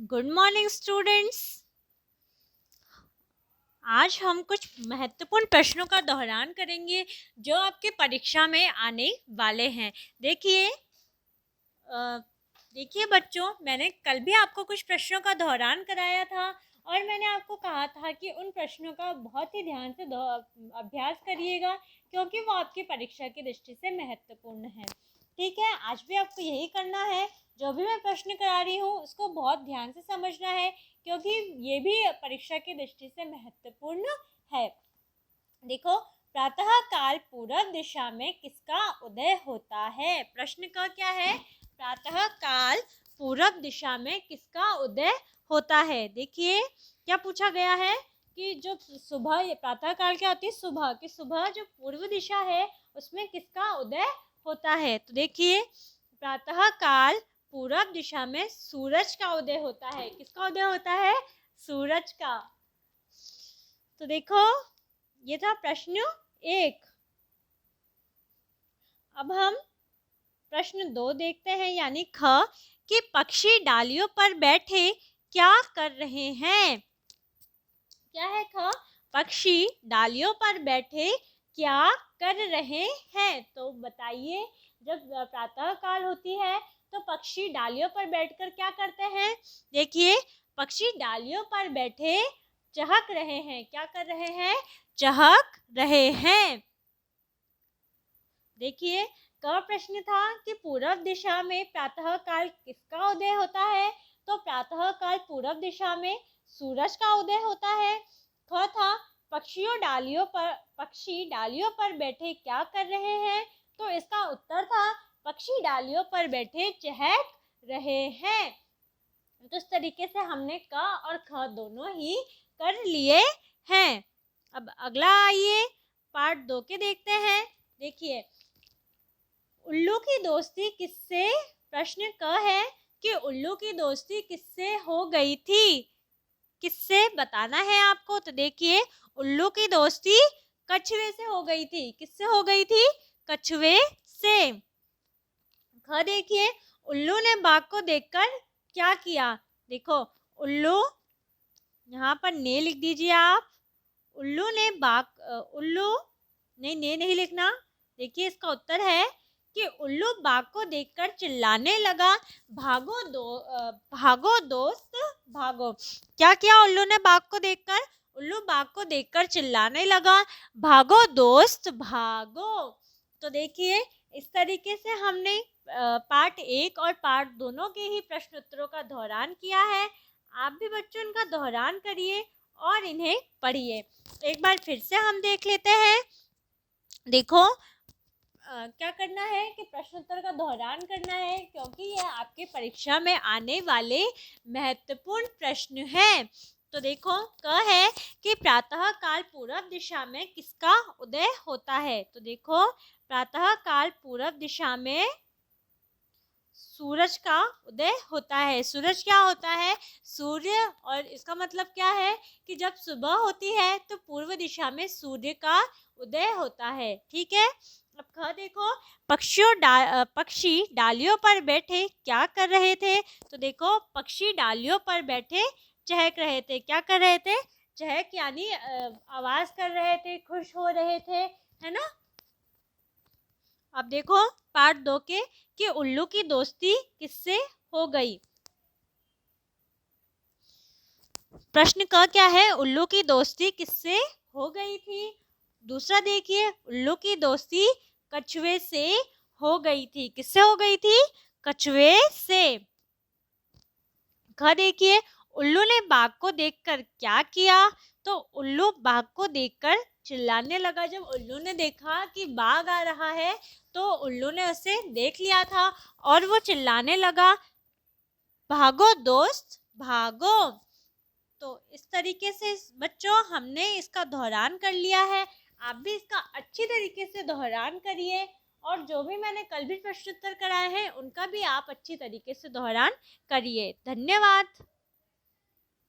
Good morning students. आज हम कुछ महत्वपूर्ण प्रश्नों का दोहरान करेंगे जो आपके परीक्षा में आने वाले हैं। देखिए बच्चों, मैंने कल भी आपको कुछ प्रश्नों का दोहरान कराया था और मैंने आपको कहा था कि उन प्रश्नों का बहुत ही ध्यान से अभ्यास करिएगा क्योंकि वो आपकी परीक्षा की दृष्टि से महत्वपूर्ण है। ठीक है, आज भी आपको यही करना है। जो भी मैं प्रश्न करा रही हूँ उसको बहुत ध्यान से समझना है क्योंकि ये भी परीक्षा की दृष्टि से महत्वपूर्ण है। देखो, प्रातः काल पूर्व दिशा में किसका उदय होता है? प्रश्न का क्या है? प्रातः काल पूर्व दिशा में किसका उदय होता है? देखिए क्या पूछा गया है कि जो सुबह, प्रातः काल क्या होती है? सुबह की सुबह जो पूर्व दिशा है उसमें किसका उदय होता है? तो देखिए, प्रातः काल पूर्व दिशा में सूरज का उदय होता है। किसका उदय होता है? सूरज का। तो देखो, ये था प्रश्न 1। अब हम प्रश्न 2 देखते हैं, यानी ख कि पक्षी डालियों पर बैठे क्या कर रहे हैं? क्या है ख? पक्षी डालियों पर बैठे क्या कर रहे हैं? तो बताइए, जब प्रातः काल होती है तो पक्षी डालियों पर बैठकर क्या करते हैं? देखिए, पक्षी डालियों पर बैठे चहक रहे हैं। क्या कर रहे हैं? चहक रहे हैं। देखिए, क प्रश्न था कि पूर्व दिशा में प्रातः काल किसका उदय होता है? तो प्रातः काल पूर्व दिशा में सूरज का उदय होता है। ख था पक्षी डालियों पर बैठे क्या कर रहे हैं? तो इसका उत्तर था पक्षी डालियों पर बैठे चहक रहे हैं। तो इस तरीके से हमने क और ख दोनों ही कर लिए हैं। अब अगला आइए पार्ट 2 के देखते हैं। देखिए, उल्लू की दोस्ती किससे? प्रश्न क है कि उल्लू की दोस्ती किससे हो गई थी? किससे बताना है आपको। तो देखिए, उल्लू की दोस्ती कछुए से हो गई थी। किससे हो गई थी? कछुए से। ख देखिए, उल्लू ने बाघ को देखकर क्या किया? देखो, उल्लू, यहाँ पर ने लिख दीजिए आप। उल्लू ने नहीं लिखना। देखिए, इसका उत्तर है कि उल्लू बाघ को देखकर चिल्लाने लगा, भागो दोस्त भागो। क्या किया उल्लू ने बाघ को देखकर? उल्लू बाघ को देखकर चिल्लाने लगा, भागो दोस्त भागो। तो देखिए, इस तरीके से हमने पार्ट 1 और पार्ट दोनों के ही प्रश्न उत्तरों का दोहरान किया है। आप भी बच्चों इनका दोहरान करिए और इन्हें पढ़िए। एक बार फिर से हम देख लेते हैं। देखो, क्या करना है कि प्रश्न उत्तर का दोहरान करना है क्योंकि यह आपके परीक्षा में आने वाले महत्वपूर्ण प्रश्न हैं। तो देखो, क है कि प्रातः काल पूर्व दिशा में किसका उदय होता है? तो देखो, प्रातः काल पूर्व दिशा में सूरज का उदय होता है। सूरज क्या होता है? सूर्य। और इसका मतलब क्या है कि जब सुबह होती है तो पूर्व दिशा में सूर्य का उदय होता है। ठीक है। अब ख देखो, पक्षी डालियों पर बैठे क्या कर रहे थे? तो देखो, पक्षी डालियों पर बैठे चहक रहे थे। क्या कर रहे थे? चहक, यानी आवाज कर रहे थे, खुश हो रहे थे, है ना। अब देखो पार्ट 2 के कि उल्लू की दोस्ती किससे हो गई? प्रश्न का क्या है? उल्लू की दोस्ती किससे हो गई थी? दूसरा देखिए, उल्लू की दोस्ती कछुए से हो गई थी। किससे हो गई थी? कछुए से। ख देखिए, उल्लू ने बाघ को देखकर क्या किया? तो उल्लू बाघ को देखकर चिल्लाने लगा। जब उल्लू ने देखा कि बाघ आ रहा है तो उल्लू ने उसे देख लिया था और वो चिल्लाने लगा, भागो दोस्त भागो। तो इस तरीके से बच्चों हमने इसका दोहरान कर लिया है। आप भी इसका अच्छी तरीके से दोहरान करिए और जो भी मैंने कल भी प्रश्नोत्तर कराए हैं उनका भी आप अच्छी तरीके से दोहरान करिए। धन्यवाद।